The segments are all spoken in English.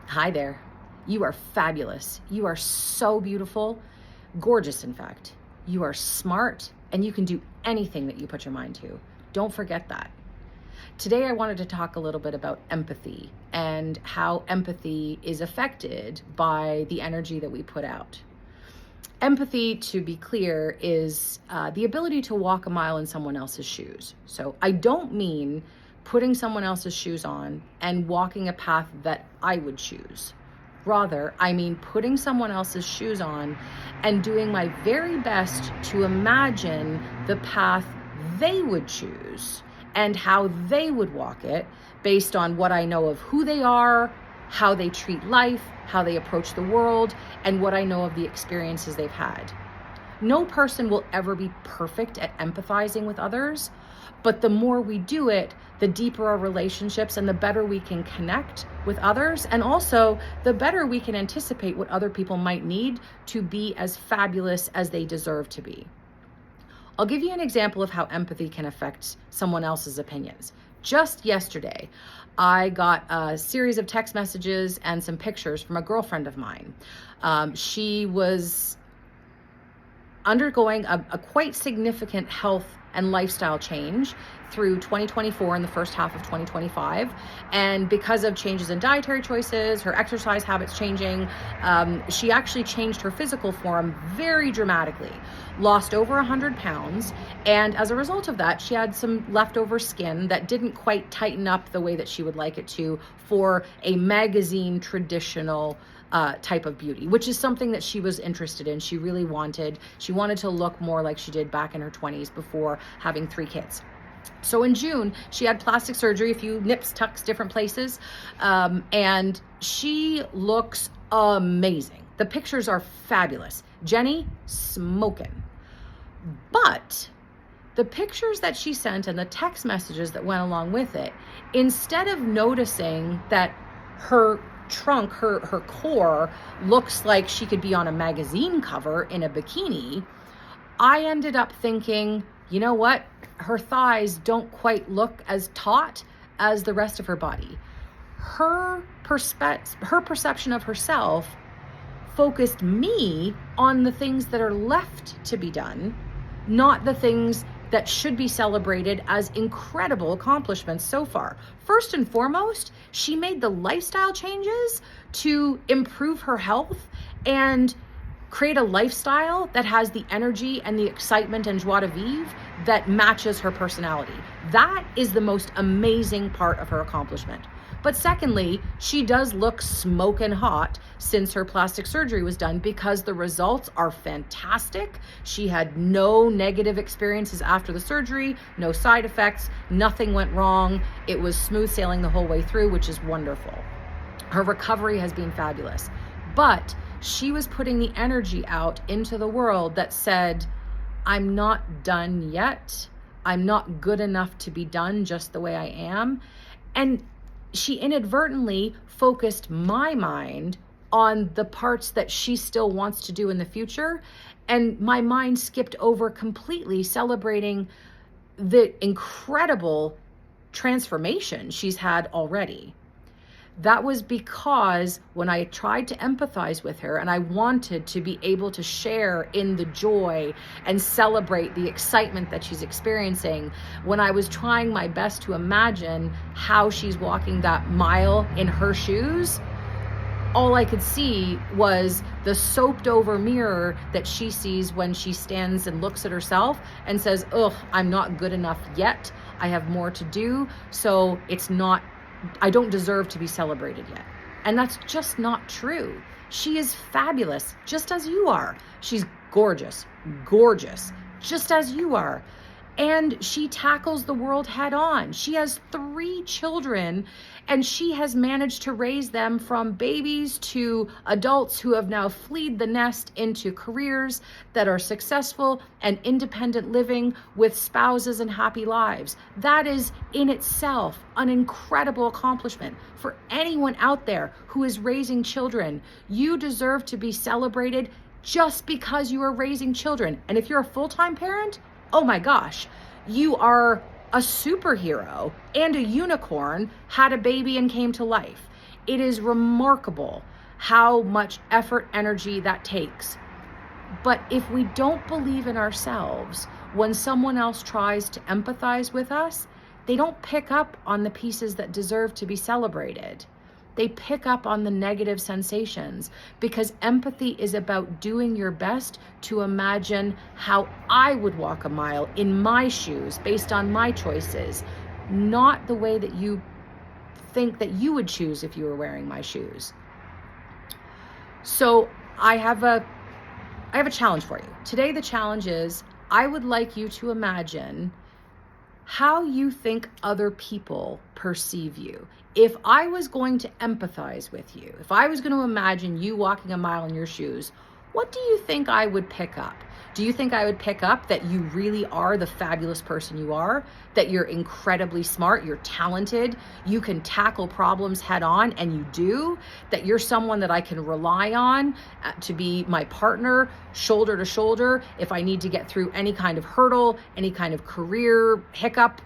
Hi there. You are fabulous. You are so beautiful, gorgeous, in fact. You are smart and you can do anything that you put your mind to. Don't forget that. Today, I wanted to talk a little bit about empathy and how empathy is affected by the energy that we put out. Empathy, to be clear, is the ability to walk a mile in someone else's shoes. So I don't mean putting someone else's shoes on and walking a path that I would choose. Rather, I mean putting someone else's shoes on and doing my very best to imagine the path they would choose and how they would walk it based on what I know of who they are, how they treat life, how they approach the world, and what I know of the experiences they've had. No person will ever be perfect at empathizing with others, but the more we do it, the deeper our relationships and the better we can connect with others, and also the better we can anticipate what other people might need to be as fabulous as they deserve to be. I'll give you an example of how empathy can affect someone else's opinions. Just yesterday, I got a series of text messages and some pictures from a girlfriend of mine. She was undergoing a quite significant health and lifestyle change through 2024 and the first half of 2025. And because of changes in dietary choices, her exercise habits changing, she actually changed her physical form very dramatically, lost over 100 pounds. And as a result of that, she had some leftover skin that didn't quite tighten up the way that she would like it to for a magazine traditional type of beauty, which is something that she was interested in. She really wanted. She wanted to look more like she did back in her 20s before having 3 kids. So in June, she had plastic surgery, a few nips, tucks, different places, and she looks amazing. The pictures are fabulous. Jenny, smoking. But the pictures that she sent and the text messages that went along with it, instead of noticing that her trunk, her core looks like she could be on a magazine cover in a bikini, I ended up thinking, you know what? Her thighs don't quite look as taut as the rest of her body. Her perception of herself focused me on the things that are left to be done, not the things that should be celebrated as incredible accomplishments so far. First and foremost, she made the lifestyle changes to improve her health and create a lifestyle that has the energy and the excitement and joie de vivre that matches her personality. That is the most amazing part of her accomplishment. But secondly, she does look smoking hot since her plastic surgery was done because the results are fantastic. She had no negative experiences after the surgery, no side effects, nothing went wrong. It was smooth sailing the whole way through, which is wonderful. Her recovery has been fabulous. But she was putting the energy out into the world that said, I'm not done yet. I'm not good enough to be done just the way I am. And she inadvertently focused my mind on the parts that she still wants to do in the future. And my mind skipped over completely celebrating the incredible transformation she's had already. That was because when I tried to empathize with her and I wanted to be able to share in the joy and celebrate the excitement that she's experiencing, when I was trying my best to imagine how she's walking that mile in her shoes, all I could see was the soaped over mirror that she sees when she stands and looks at herself and says, ugh, I'm not good enough yet. I have more to do. So I don't deserve to be celebrated yet. And that's just not true. She is fabulous, just as you are. She's gorgeous, just as you are. And she tackles the world head on. She has 3 children, and she has managed to raise them from babies to adults who have now fled the nest into careers that are successful and independent living with spouses and happy lives. That is in itself an incredible accomplishment for anyone out there who is raising children. You deserve to be celebrated just because you are raising children. And if you're a full-time parent, oh my gosh, you are a superhero and a unicorn, had a baby and came to life. It is remarkable how much effort, energy that takes. But if we don't believe in ourselves, when someone else tries to empathize with us, they don't pick up on the pieces that deserve to be celebrated. They pick up on the negative sensations, because empathy is about doing your best to imagine how I would walk a mile in my shoes based on my choices, not the way that you think that you would choose if you were wearing my shoes. So I have a challenge for you. Today the challenge is, I would like you to imagine how you think other people perceive you. If I was going to empathize with you, if I was going to imagine you walking a mile in your shoes, what do you think I would pick up? Do you think I would pick up that you really are the fabulous person you are, that you're incredibly smart, you're talented, you can tackle problems head on, and you do, that you're someone that I can rely on to be my partner, shoulder to shoulder, if I need to get through any kind of hurdle, any kind of career hiccup?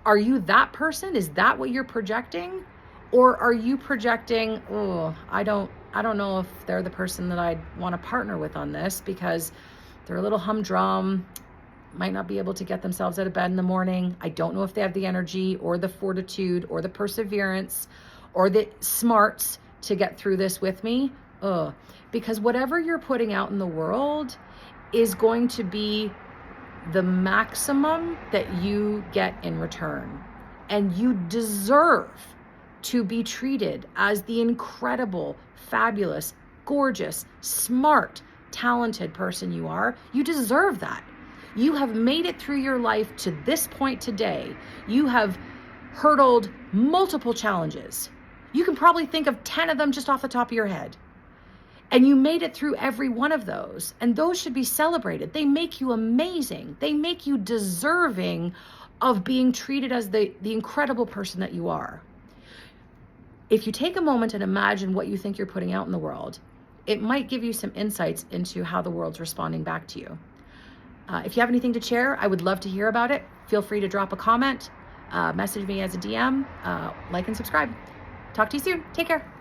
Are you that person? Is that what you're projecting? Or are you projecting, oh, I don't know if they're the person that I'd want to partner with on this, because they're a little humdrum, might not be able to get themselves out of bed in the morning. I don't know if they have the energy or the fortitude or the perseverance or the smarts to get through this with me. Because whatever you're putting out in the world is going to be the maximum that you get in return. And you deserve to be treated as the incredible, fabulous, gorgeous, smart, talented person you are. You deserve that. You have made it through your life to this point today. You have hurdled multiple challenges. You can probably think of 10 of them just off the top of your head. And you made it through every one of those. And those should be celebrated. They make you amazing. They make you deserving of being treated as the incredible person that you are. If you take a moment and imagine what you think you're putting out in the world, it might give you some insights into how the world's responding back to you. If you have anything to share, I would love to hear about it. Feel free to drop a comment, message me as a DM, like and subscribe. Talk to you soon. Take care.